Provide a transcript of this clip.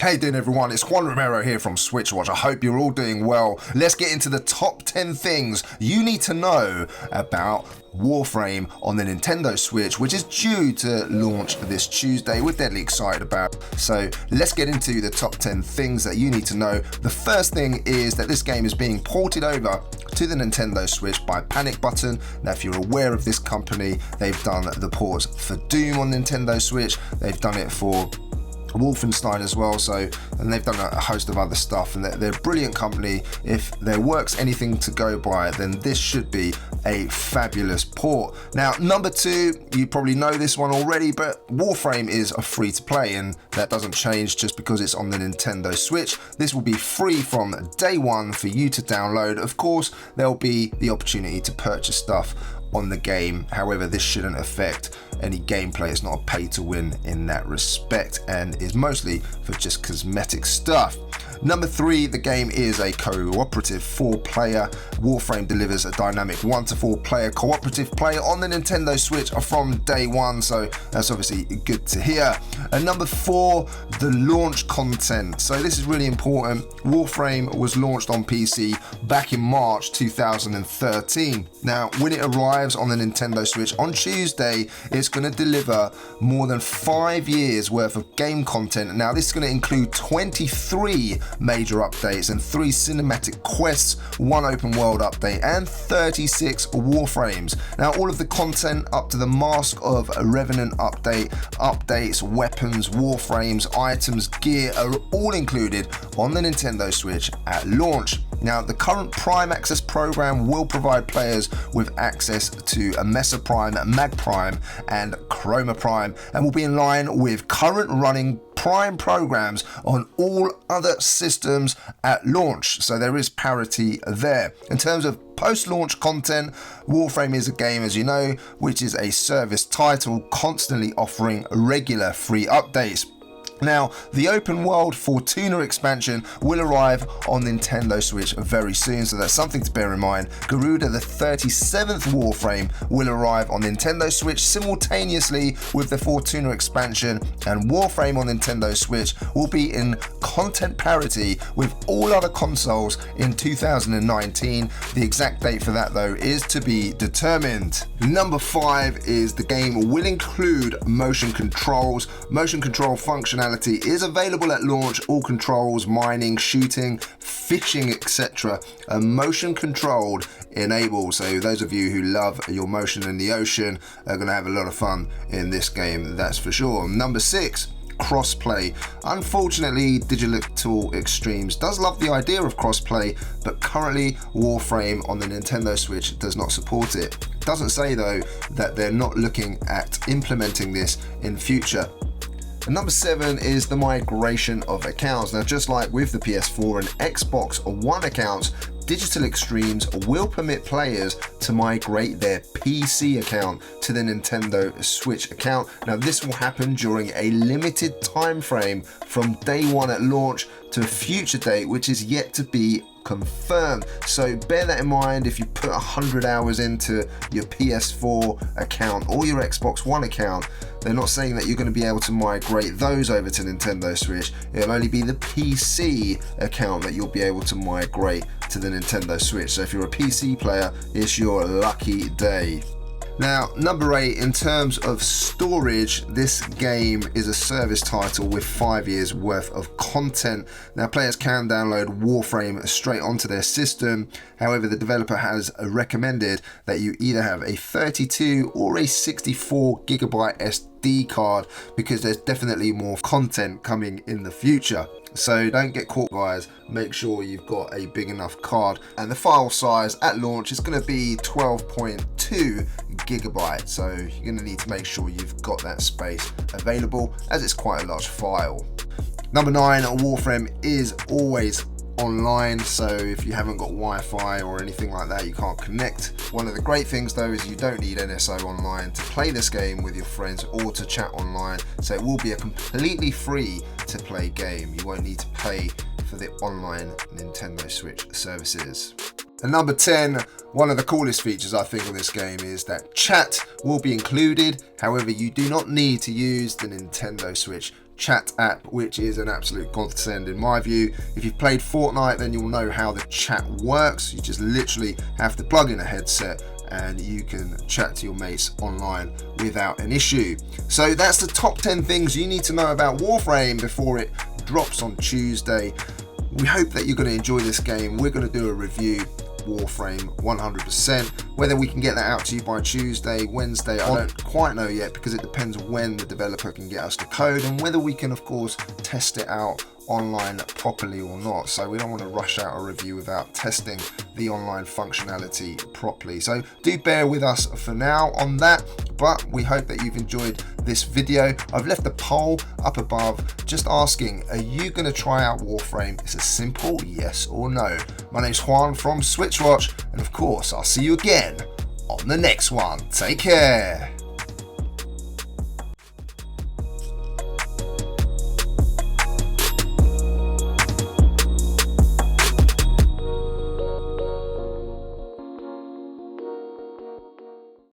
Hey doing everyone, it's Juan Romero here from SwitchWatch. I hope you're all doing well. Let's get into the top 10 things you need to know about Warframe on the Nintendo Switch, which is due to launch this Tuesday. We're deadly excited about it. So let's get into the top 10 things that you need to know. The first thing is that this game is being ported over to the Nintendo Switch by Panic Button. Now if you're aware of this company, they've done the ports for Doom on Nintendo Switch. They've done it for Wolfenstein as well, and they've done a host of other stuff, and they're a brilliant company. If their work's anything to go by, then this should be a fabulous port. Now, number two, you probably know this one already, but Warframe is a free to play, and that doesn't change just because it's on the Nintendo Switch. This will be free from day one for you to download. Of course, there'll be the opportunity to purchase stuff on the game. However, this shouldn't affect any gameplay. It's not a pay to win in that respect, and is mostly for just cosmetic stuff. Number three, the game is a cooperative 4-player. Warframe delivers a dynamic 1 to 4 player cooperative play on the Nintendo Switch from day one, so that's obviously good to hear. And number four, the launch content. So this is really important. Warframe was launched on PC back in March 2013. Now, when it arrives on the Nintendo Switch on Tuesday, it's going to deliver more than 5 years worth of game content. Now, this is going to include 23 major updates and 3 cinematic quests, 1 open world update, and 36 Warframes. Now, all of the content up to the Mask of Revenant update, updates, weapons, Warframes, items, gear are all included on the Nintendo Switch at launch. Now, the current Prime Access program will provide players with access to a Mesa Prime, Mag Prime, and Chroma Prime, and will be in line with current running Prime programs on all other systems at launch. So there is parity there. In terms of post-launch content, Warframe is a game, as you know, which is a service title constantly offering regular free updates. Now, the open world Fortuna expansion will arrive on Nintendo Switch very soon, so that's something to bear in mind. Garuda, the 37th Warframe, will arrive on Nintendo Switch simultaneously with the Fortuna expansion, and Warframe on Nintendo Switch will be in content parity with all other consoles in 2019. The exact date for that, though, is to be determined. Number 5 is the game will include motion controls. Motion control functionality is available at launch. All controls, mining, shooting, fishing, etc. are motion controlled enabled. So those of you who love your motion in the ocean are going to have a lot of fun in this game, that's for sure. Number 6, crossplay. Unfortunately, Digital Extremes does love the idea of crossplay, but currently Warframe on the Nintendo Switch does not support it. Doesn't say though that they're not looking at implementing this in future. And number 7 is the migration of accounts. Now, just like with the PS4 and Xbox One accounts, Digital Extremes will permit players to migrate their PC account to the Nintendo Switch account. Now, this will happen during a limited time frame from day one at launch to a future date, which is yet to be confirmed. So bear that in mind. If you put 100 hours into your PS4 account or your Xbox One account, they're not saying that you're going to be able to migrate those over to Nintendo Switch. It'll only be the PC account that you'll be able to migrate to the Nintendo Switch. So if you're a PC player, it's your lucky day. Now, number 8, in terms of storage, this game is a service title with 5 years worth of content. Now, players can download Warframe straight onto their system. However, the developer has recommended that you either have a 32 or a 64 gigabyte SD card, because there's definitely more content coming in the future. So don't get caught, guys. Make sure you've got a big enough card. And the file size at launch is going to be 12.2 gigabytes. So you're going to need to make sure you've got that space available, as it's quite a large file. Number 9, Warframe is always online, so if you haven't got Wi-Fi or anything like that, you can't connect. One of the great things though is you don't need NSO online to play this game with your friends or to chat online, so it will be a completely free to play game. You won't need to pay for the online Nintendo Switch services. And number 10, one of the coolest features I think of this game is that chat will be included. However, you do not need to use the Nintendo Switch chat app, which is an absolute godsend in my view. If you've played Fortnite, then you'll know how the chat works. You just literally have to plug in a headset and you can chat to your mates online without an issue. So that's the top 10 things you need to know about Warframe before it drops on Tuesday. We hope that you're going to enjoy this game. We're going to do a review Warframe 100%. Whether we can get that out to you by Tuesday, Wednesday, I don't quite know yet, because it depends when the developer can get us the code and whether we can of course test it out online properly or not. So we don't want to rush out a review without testing the online functionality properly. So do bear with us for now on that, but we hope that you've enjoyed this video. I've left a poll up above just asking, are you going to try out Warframe? It's a simple yes or no. My name's Juan from SwitchWatch, and of course I'll see you again on the next one. Take care.